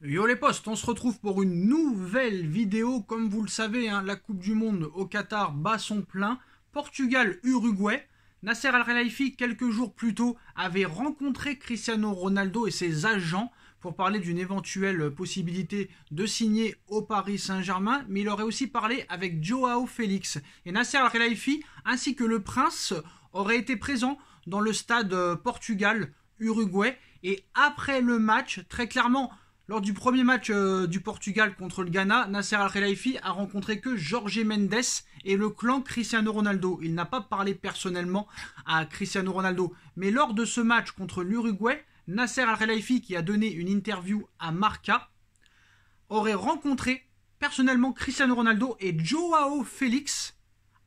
Yo les potes, on se retrouve pour une nouvelle vidéo. Comme vous le savez, la Coupe du Monde au Qatar bat son plein. Portugal-Uruguay. Nasser Al-Khelaifi, quelques jours plus tôt, avait rencontré Cristiano Ronaldo et ses agents pour parler d'une éventuelle possibilité de signer au Paris Saint-Germain, mais il aurait aussi parlé avec Joao Félix. Et Nasser Al-Khelaifi ainsi que le Prince auraient été présents dans le stade Portugal-Uruguay. Et après le match, très clairement, lors du premier match du Portugal contre le Ghana, Nasser Al-Khelaifi a rencontré que Jorge Mendes et le clan Cristiano Ronaldo. Il n'a pas parlé personnellement à Cristiano Ronaldo. Mais lors de ce match contre l'Uruguay, Nasser Al-Khelaifi, qui a donné une interview à Marca, aurait rencontré personnellement Cristiano Ronaldo et Joao Félix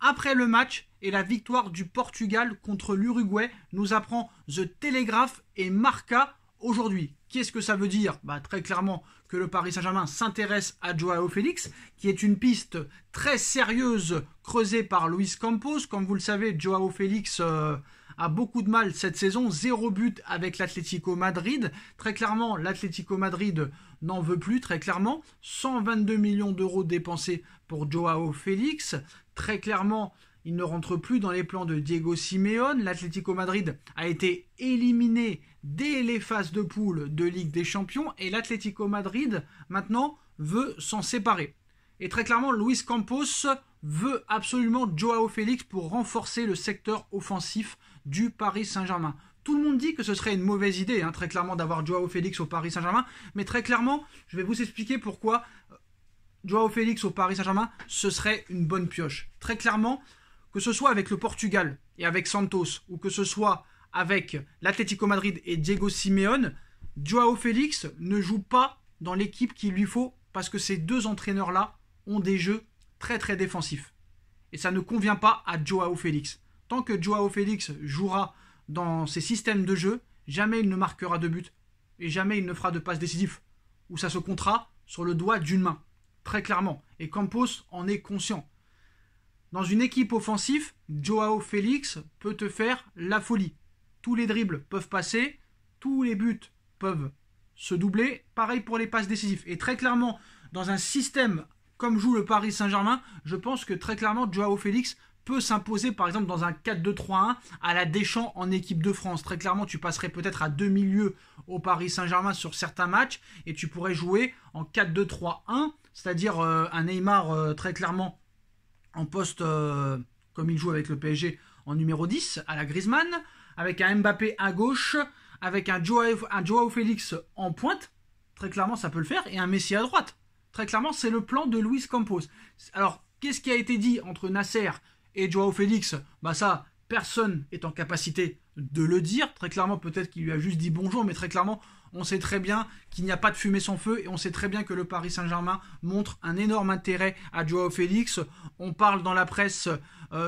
après le match et la victoire du Portugal contre l'Uruguay, nous apprend The Telegraph et Marca aujourd'hui. Qu'est-ce que ça veut dire? Très clairement que le Paris Saint-Germain s'intéresse à Joao Félix, qui est une piste très sérieuse creusée par Luis Campos. Comme vous le savez, Joao Félix a beaucoup de mal cette saison, 0 but avec l'Atlético Madrid. Très clairement, l'Atlético Madrid n'en veut plus, très clairement. 122 millions d'euros dépensés pour Joao Félix. Très clairement, il ne rentre plus dans les plans de Diego Simeone. L'Atlético Madrid a été éliminé dès les phases de poule de Ligue des Champions et l'Atlético Madrid maintenant veut s'en séparer. Et très clairement, Luis Campos veut absolument Joao Félix pour renforcer le secteur offensif du Paris Saint-Germain. Tout le monde dit que ce serait une mauvaise idée, très clairement, d'avoir Joao Félix au Paris Saint-Germain, mais très clairement, je vais vous expliquer pourquoi Joao Félix au Paris Saint-Germain, ce serait une bonne pioche. Très clairement, que ce soit avec le Portugal et avec Santos, ou que ce soit avec l'Atlético Madrid et Diego Simeone, Joao Félix ne joue pas dans l'équipe qu'il lui faut parce que ces deux entraîneurs-là ont des jeux très très défensifs. Et ça ne convient pas à Joao Félix. Tant que Joao Félix jouera dans ces systèmes de jeu, jamais il ne marquera de but et jamais il ne fera de passe décisif, où ça se comptera sur le doigt d'une main, très clairement. Et Campos en est conscient. Dans une équipe offensive, Joao Félix peut te faire la folie. Tous les dribbles peuvent passer, tous les buts peuvent se doubler. Pareil pour les passes décisives. Et très clairement, dans un système comme joue le Paris Saint-Germain, je pense que très clairement, Joao Félix peut s'imposer par exemple dans un 4-2-3-1 à la Deschamps en équipe de France. Très clairement, tu passerais peut-être à deux milieux au Paris Saint-Germain sur certains matchs et tu pourrais jouer en 4-2-3-1, c'est-à-dire un Neymar très clairement en poste comme il joue avec le PSG en numéro 10 à la Griezmann, avec un Mbappé à gauche, avec un Joao Félix en pointe, très clairement ça peut le faire, et un Messi à droite. Très clairement, c'est le plan de Luis Campos. Alors, qu'est-ce qui a été dit entre Nasser et Joao Félix? Ça, personne est en capacité de le dire. Très clairement, peut-être qu'il lui a juste dit bonjour, mais très clairement, on sait très bien qu'il n'y a pas de fumée sans feu et on sait très bien que le Paris Saint-Germain montre un énorme intérêt à Joao Félix. On parle dans la presse,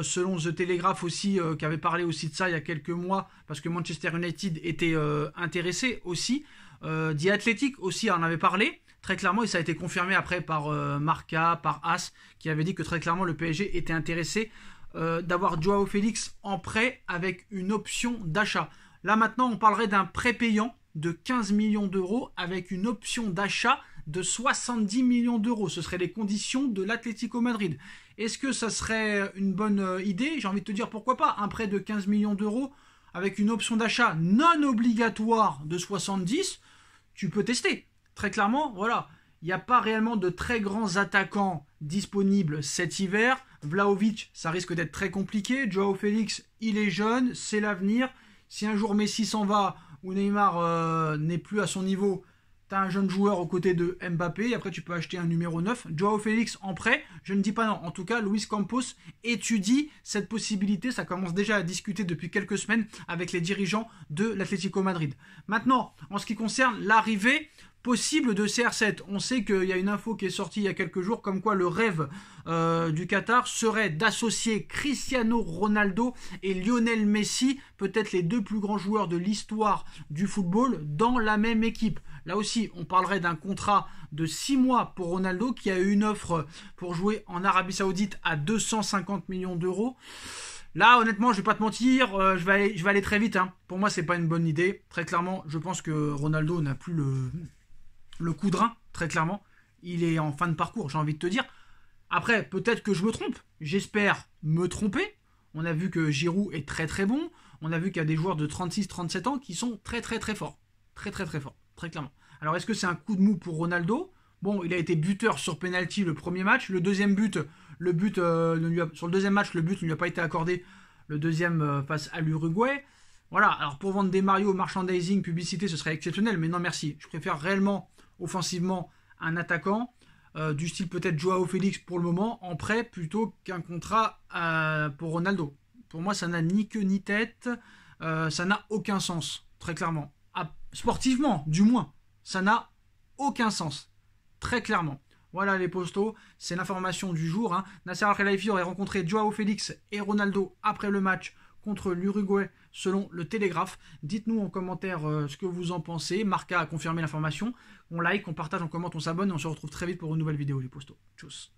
selon The Telegraph aussi, qui avait parlé aussi de ça il y a quelques mois, parce que Manchester United était intéressé aussi. The Athletic aussi en avait parlé, très clairement, et ça a été confirmé après par Marca, par As, qui avait dit que très clairement le PSG était intéressé d'avoir Joao Félix en prêt avec une option d'achat. Là maintenant, on parlerait d'un prêt payant de 15 millions d'euros avec une option d'achat de 70 millions d'euros. Ce seraient les conditions de l'Atlético Madrid. Est-ce que ça serait une bonne idée? J'ai envie de te dire pourquoi pas. Un prêt de 15 millions d'euros avec une option d'achat non obligatoire de 70, tu peux tester. Très clairement, voilà. Il n'y a pas réellement de très grands attaquants disponibles cet hiver. Vlahovic, ça risque d'être très compliqué. Joao Félix, il est jeune, c'est l'avenir. Si un jour Messi s'en va ou Neymar n'est plus à son niveau, tu as un jeune joueur aux côtés de Mbappé. Et après, tu peux acheter un numéro 9. Joao Félix en prêt, je ne dis pas non. En tout cas, Luis Campos étudie cette possibilité. Ça commence déjà à discuter depuis quelques semaines avec les dirigeants de l'Atlético Madrid. Maintenant, en ce qui concerne l'arrivée possible de CR7. On sait qu'il y a une info qui est sortie il y a quelques jours comme quoi le rêve du Qatar serait d'associer Cristiano Ronaldo et Lionel Messi, peut-être les deux plus grands joueurs de l'histoire du football, dans la même équipe. Là aussi, on parlerait d'un contrat de 6 mois pour Ronaldo qui a eu une offre pour jouer en Arabie Saoudite à 250 millions d'euros. Là, honnêtement, je vais pas te mentir, je vais aller très vite. Pour moi, c'est pas une bonne idée. Très clairement, je pense que Ronaldo n'a plus le coup de rein, très clairement. Il est en fin de parcours, j'ai envie de te dire. Après, peut-être que je me trompe. J'espère me tromper. On a vu que Giroud est très très bon. On a vu qu'il y a des joueurs de 36-37 ans qui sont très très très forts. Très très très forts, très clairement. Alors est-ce que c'est un coup de mou pour Ronaldo? Bon, il a été buteur sur penalty le premier match. Le deuxième but, sur le deuxième match, le but ne lui a pas été accordé. Le deuxième face à l'Uruguay. Voilà, alors pour vendre des Mario, merchandising, publicité, ce serait exceptionnel, mais non merci. Je préfère réellement, offensivement, un attaquant, du style peut-être Joao Félix pour le moment, en prêt, plutôt qu'un contrat pour Ronaldo. Pour moi, ça n'a ni queue ni tête, ça n'a aucun sens, très clairement. Sportivement, du moins, ça n'a aucun sens, très clairement. Voilà les postos, c'est l'information du jour. Hein. Nasser Al-Khelaifi aurait rencontré Joao Félix et Ronaldo après le match contre l'Uruguay selon le Télégraphe. Dites-nous en commentaire ce que vous en pensez. Marca a confirmé l'information. On like, on partage, on commente, on s'abonne et on se retrouve très vite pour une nouvelle vidéo les postos. Tchuss.